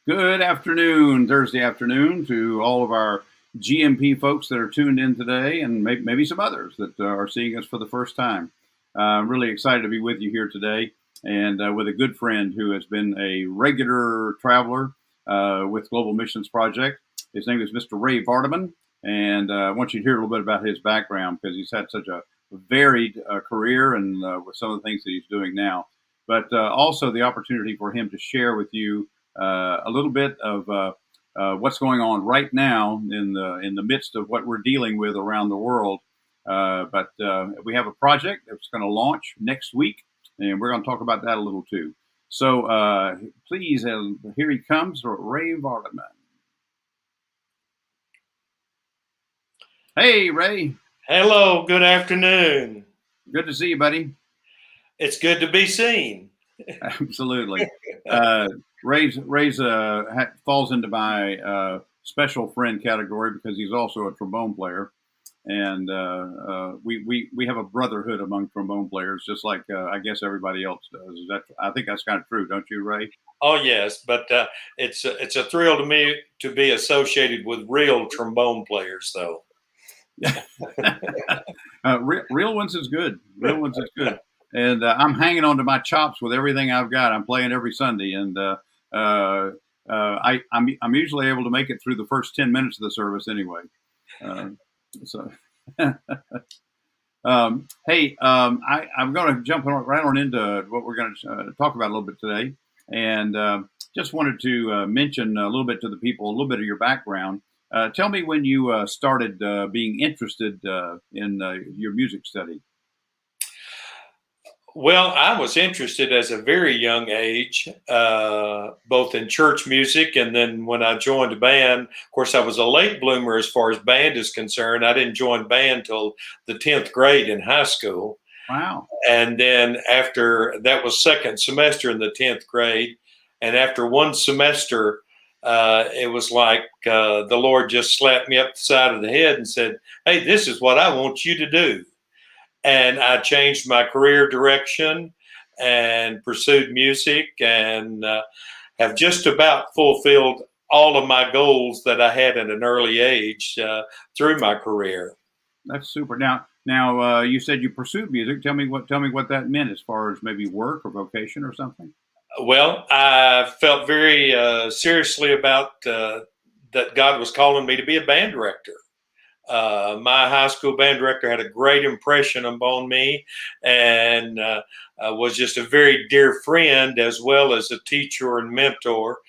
Good afternoon, Thursday afternoon, to all of our GMP folks that are tuned in today, and maybe some others that are seeing us for the first time. I'm really excited to be with you here today, and with a good friend who has been a regular traveler with Global Missions Project. His name is Mr. Ray Vardaman, and I want you to hear a little bit about his background because he's had such a varied career and with some of the things that he's doing now, but also the opportunity for him to share with you a little bit of what's going on right now in the midst of what we're dealing with around the world. But we have a project that's going to launch next week, and we're going to talk about that a little too. So please, here he comes, Ray Vardaman. Hey, Ray. Hello, good afternoon. Good to see you, buddy. It's good to be seen. Absolutely. Ray's falls into my special friend category because he's also a trombone player, and we have a brotherhood among trombone players, just like I guess everybody else does. I think that's kind of true, don't you, Ray? Oh yes, but it's a thrill to me to be associated with real trombone players, though. Real ones is good. Real ones is good. And I'm hanging on to my chops with everything I've got. I'm playing every Sunday, and I'm usually able to make it through the first 10 minutes of the service anyway. Hey, I'm going to jump right on into what we're going to talk about a little bit today, and just wanted to mention a little bit to the people, a little bit of your background. Tell me when you started being interested in your music study. Well, I was interested as a very young age, both in church music and then when I joined a band. Of course, I was a late bloomer as far as band is concerned. I didn't join band till the 10th grade in high school. Wow. And then after that was second semester in the 10th grade. And after one semester, it was like the Lord just slapped me up the side of the head and said, "Hey, this is what I want you to do." And I changed my career direction and pursued music and have just about fulfilled all of my goals that I had at an early age through my career. That's super. Now, you said you pursued music. Tell me what that meant as far as maybe work or vocation or something. Well, I felt very seriously about that God was calling me to be a band director. My high school band director had a great impression upon me and was just a very dear friend as well as a teacher and mentor.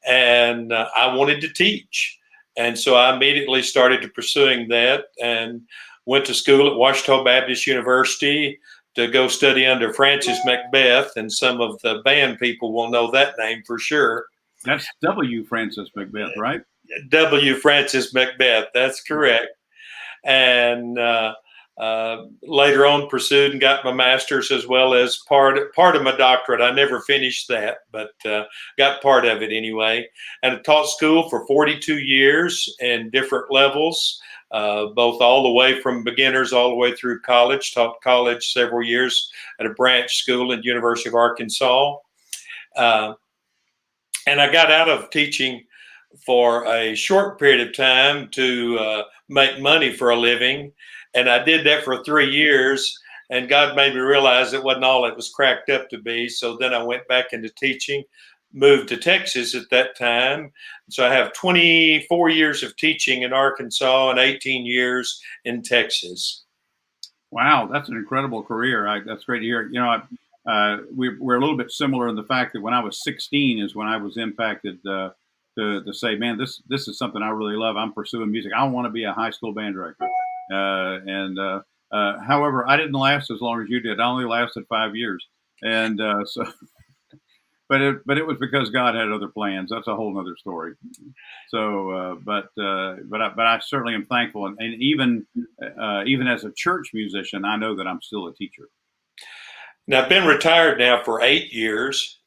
And I wanted to teach. And so I immediately started pursuing that and went to school at Ouachita Baptist University to go study under Francis Macbeth. And some of the band people will know that name for sure. That's W. Francis Macbeth, right? W. Francis Macbeth, that's correct. And later on pursued and got my master's as well as part of my doctorate. I never finished that, but got part of it anyway. And I taught school for 42 years in different levels, both all the way from beginners all the way through college. Taught college several years at a branch school at University of Arkansas. And I got out of teaching for a short period of time to make money for a living. And I did that for 3 years, and God made me realize it wasn't all it was cracked up to be. So then I went back into teaching, moved to Texas at that time. So I have 24 years of teaching in Arkansas and 18 years in Texas. Wow, that's an incredible career. That's great to hear. You know, we're a little bit similar in the fact that when I was 16 is when I was impacted to say, man, this is something I really love. I'm pursuing music. I want to be a high school band director. However, I didn't last as long as you did. I only lasted 5 years. And but it was because God had other plans. That's a whole other story. So, but I certainly am thankful. And even as a church musician, I know that I'm still a teacher. Now, I've been retired now for 8 years.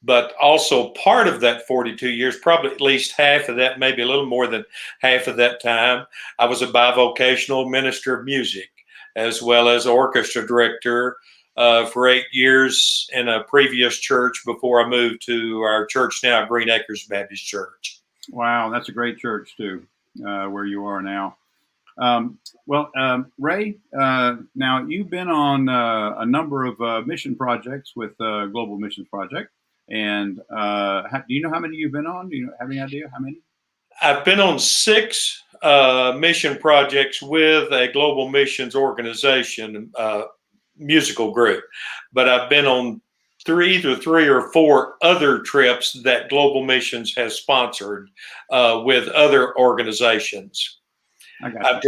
But also part of that 42 years, probably at least half of that, maybe a little more than half of that time, I was a bivocational minister of music, as well as orchestra director, for 8 years in a previous church before I moved to our church now, Green Acres Baptist Church. Wow, that's a great church too, where you are now. Ray, now you've been on a number of mission projects with Global Missions Project, and do you know how many you've been on? Do you have any idea how many? I've been on 6 mission projects with a global missions organization, musical group, but I've been on either 3 or 4 other trips that Global Missions has sponsored with other organizations. I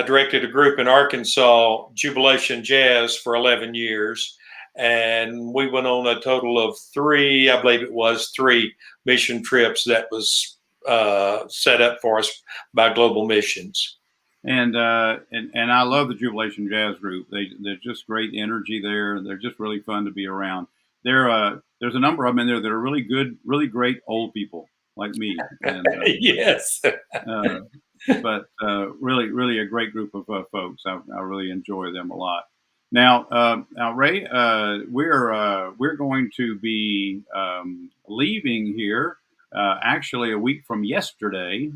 directed a group in Arkansas, Jubilation Jazz, for 11 years. And we went on a total of 3, I believe it was 3 mission trips that was set up for us by Global Missions. And I love the Jubilation Jazz group. They're just great energy there. They're just really fun to be around. There's a number of them in there that are really good, really great old people like me. And, yes. but really a great group of folks. I really enjoy them a lot. Now, Ray, we're going to be leaving here actually a week from yesterday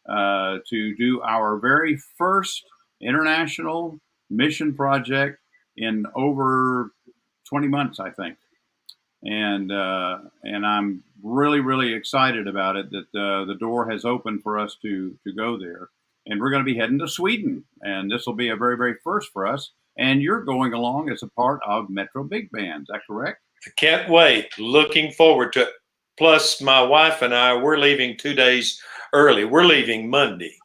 to do our very first international mission project in over 20 months, I think. And I'm really excited about it that the door has opened for us to go there. And we're going to be heading to Sweden. And this will be a very first for us. And you're going along as a part of Metro Big Band. Is that correct? I can't wait. Looking forward to it. Plus, my wife and I, we're leaving 2 days early. We're leaving Monday.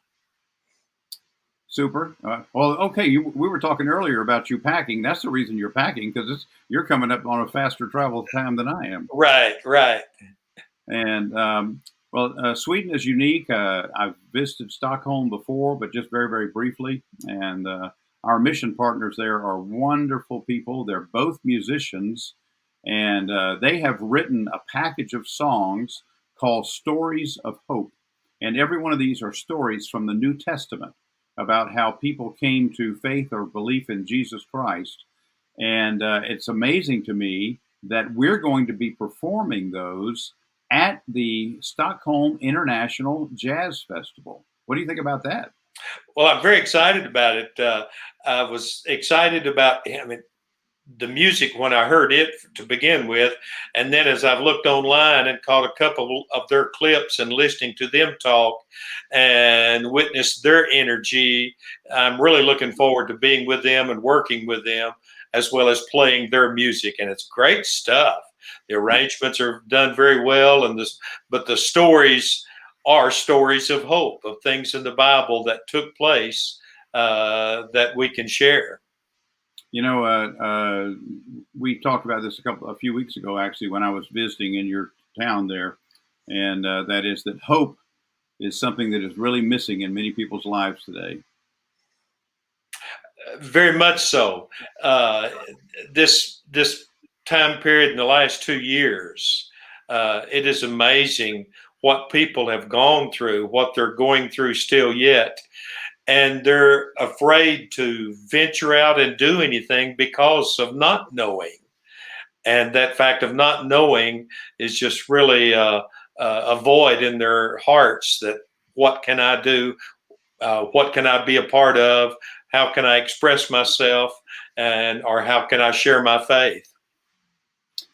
Super. Well, okay. We were talking earlier about you packing. That's the reason you're packing, because you're coming up on a faster travel time than I am. Right. And Sweden is unique. I've visited Stockholm before, but just very briefly. And our mission partners there are wonderful people. They're both musicians, and they have written a package of songs called Stories of Hope. And every one of these are stories from the New Testament about how people came to faith or belief in Jesus Christ. And it's amazing to me that we're going to be performing those at the Stockholm International Jazz Festival. What do you think about that? Well, I'm very excited about it. I was excited about the music when I heard it to begin with. And then as I've looked online and caught a couple of their clips and listening to them talk and witnessed their energy, I'm really looking forward to being with them and working with them, as well as playing their music. And it's great stuff. The arrangements are done very well, but the stories are stories of hope, of things in the Bible that took place that we can share. You know, we talked about this a few weeks ago, actually, when I was visiting in your town there, and that is that hope is something that is really missing in many people's lives today. Very much so. This time period in the last 2 years, it is amazing what people have gone through, what they're going through still yet. And they're afraid to venture out and do anything because of not knowing. And that fact of not knowing is just really a void in their hearts that what can I do? What can I be a part of? How can I express myself? Or how can I share my faith?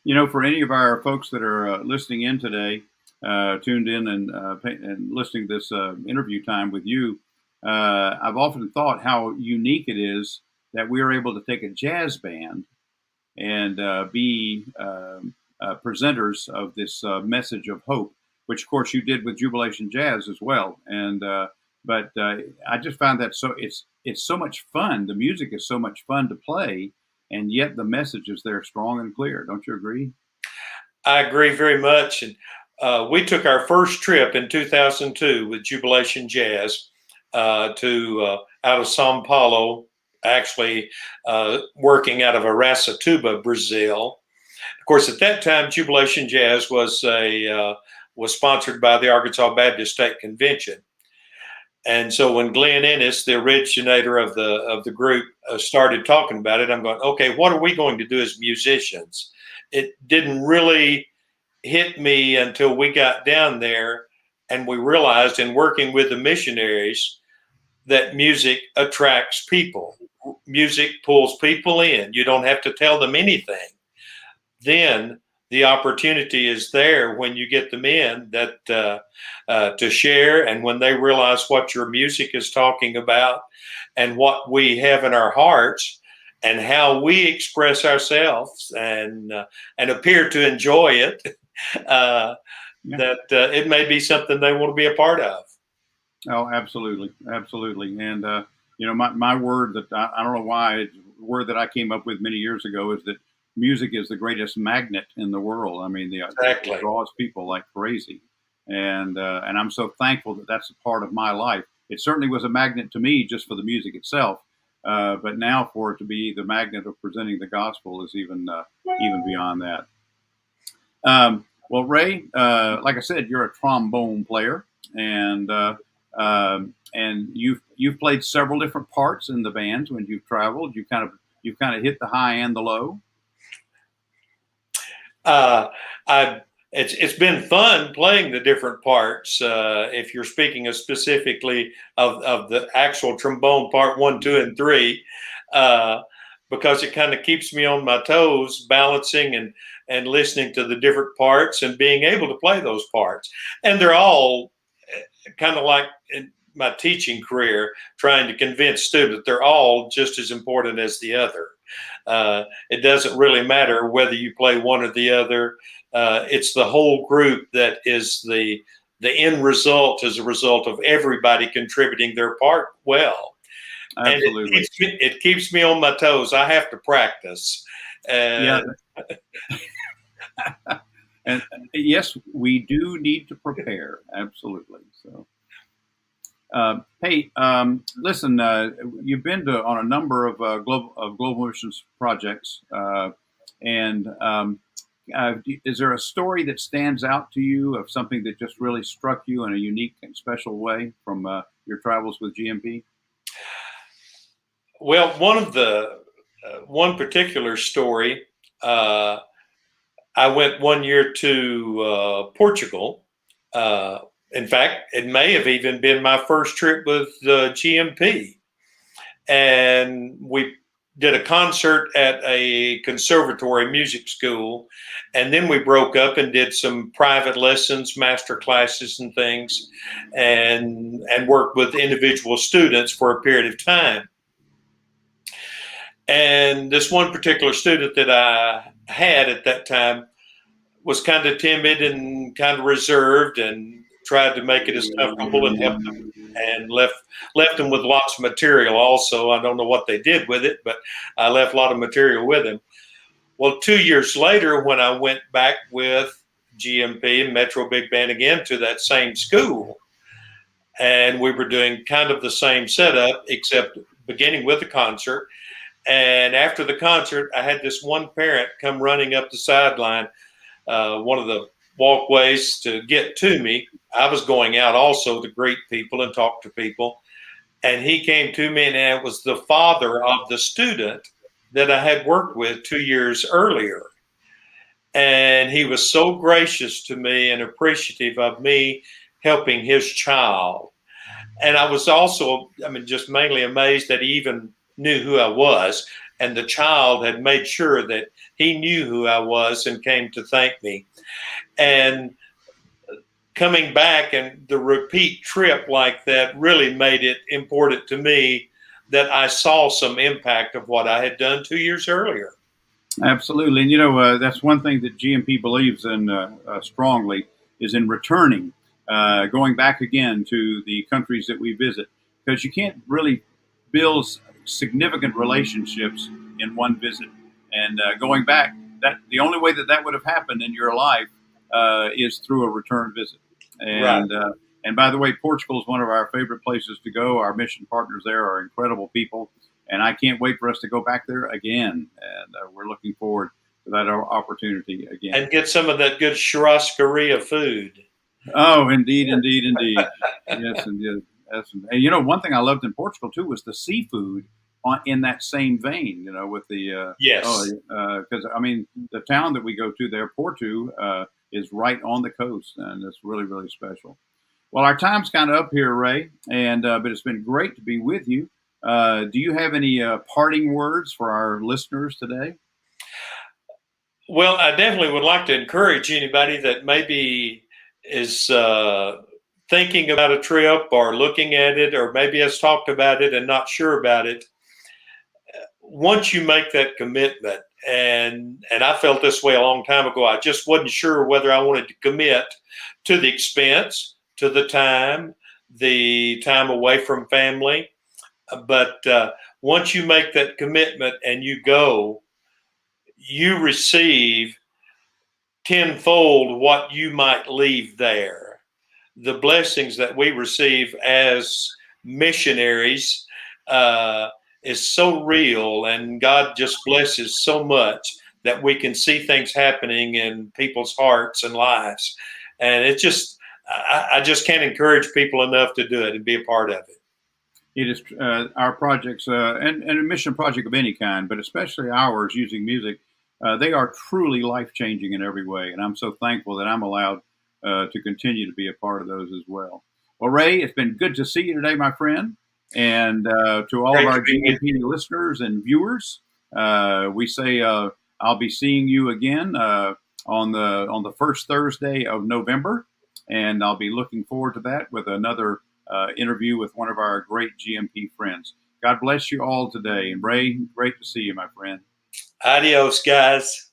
You know, for any of our folks that are listening in today, tuned in and listening to this interview time with you, I've often thought how unique it is that we are able to take a jazz band and be presenters of this message of hope, which of course you did with Jubilation Jazz as well. And but I just found that it's so much fun. The music is so much fun to play, and yet the message is there strong and clear. Don't you agree? I agree very much. And we took our first trip in 2002 with Jubilation Jazz to out of Sao Paulo, actually working out of Aracatuba, Brazil. Of course, at that time, Jubilation Jazz was sponsored by the Arkansas Baptist State Convention. And so when Glenn Ennis, the originator of the group, started talking about it, I'm going, okay, what are we going to do as musicians? It didn't really hit me until we got down there and we realized in working with the missionaries that music attracts people. Music pulls people in. You don't have to tell them anything. Then the opportunity is there when you get them in that to share, and when they realize what your music is talking about and what we have in our hearts and how we express ourselves and appear to enjoy it, that it may be something they want to be a part of. Oh, absolutely, absolutely. And my word that I don't know why, it's a word that I came up with many years ago, is that music is the greatest magnet in the world. I mean, it draws people like crazy, and I'm so thankful that that's a part of my life. It certainly was a magnet to me just for the music itself, but now for it to be the magnet of presenting the gospel is even beyond that. Well, Ray, like I said, you're a trombone player, and you've played several different parts in the bands when you've traveled. You've kind of hit the high and the low. It's been fun playing the different parts. If you're speaking specifically of the actual trombone part 1, 2, and 3, because it kind of keeps me on my toes, balancing and listening to the different parts and being able to play those parts. And they're all kind of like in my teaching career, trying to convince students they're all just as important as the other. It doesn't really matter whether you play one or the other. It's the whole group that is the end result, as a result of everybody contributing their part well. Absolutely. And it keeps me on my toes. I have to practice. Yeah. And yes, we do need to prepare. Absolutely. So, hey, listen, you've been on a number of global missions projects, and is there a story that stands out to you of something that just really struck you in a unique and special way from your travels with GMP? Well, one particular story. I went one year to Portugal. In fact, it may have even been my first trip with GMP. And we did a concert at a conservatory music school. And then we broke up and did some private lessons, master classes and things, and worked with individual students for a period of time. And this one particular student that I had at that time was kind of timid and kind of reserved, and tried to make it as comfortable and help them, and left them with lots of material also. I don't know what they did with it, but I left a lot of material with him. Well, 2 years later, when I went back with GMP and Metro Big Band again to that same school, and we were doing kind of the same setup, except beginning with a concert. And after the concert, I had this one parent come running up the sideline, one of the walkways, to get to me. I was going out also to greet people and talk to people. And he came to me, and it was the father of the student that I had worked with 2 years earlier. And he was so gracious to me and appreciative of me helping his child. And I was also, just mainly amazed that he even knew who I was, and the child had made sure that he knew who I was and came to thank me. And coming back and the repeat trip like that really made it important to me that I saw some impact of what I had done 2 years earlier. Absolutely. And, that's one thing that GMP believes in strongly, is in returning, going back again to the countries that we visit, because you can't really build significant relationships in one visit. And going back, that the only way that would have happened in your life is through a return visit. And Right. And by the way, Portugal is one of our favorite places to go. Our mission partners there are incredible people, and I can't wait for us to go back there again. And we're looking forward to that opportunity again. And get some of that good churrascaria food. Oh, indeed, indeed, indeed. Yes, indeed. And you know, one thing I loved in Portugal too was the seafood in that same vein. You know, with the Yes. because I mean, the town that we go to there, Porto, is right on the coast, and it's really really special. Well, our time's kind of up here, Ray, and but it's been great to be with you. Do you have any parting words for our listeners today? Well, I definitely would like to encourage anybody that maybe is thinking about a trip or looking at it, or maybe has talked about it and not sure about it. Once you make that commitment, and I felt this way a long time ago, I just wasn't sure whether I wanted to commit to the expense, to the time away from family. But once you make that commitment and you go, you receive tenfold what you might leave there. The blessings that we receive as missionaries is so real, and God just blesses so much that we can see things happening in people's hearts and lives. And it just, I just can't encourage people enough to do it and be a part of it. It is our projects and a mission project of any kind, but especially ours using music. They are truly life changing in every way, and I'm so thankful that I'm allowed to continue to be a part of those as well. Well, Ray, it's been good to see you today, my friend, and to all Great of to our be with GMP listeners and viewers, we say I'll be seeing you again on the first Thursday of November, and I'll be looking forward to that with another interview with one of our great GMP friends. God bless you all today. And Ray, great to see you, my friend. Adios, guys.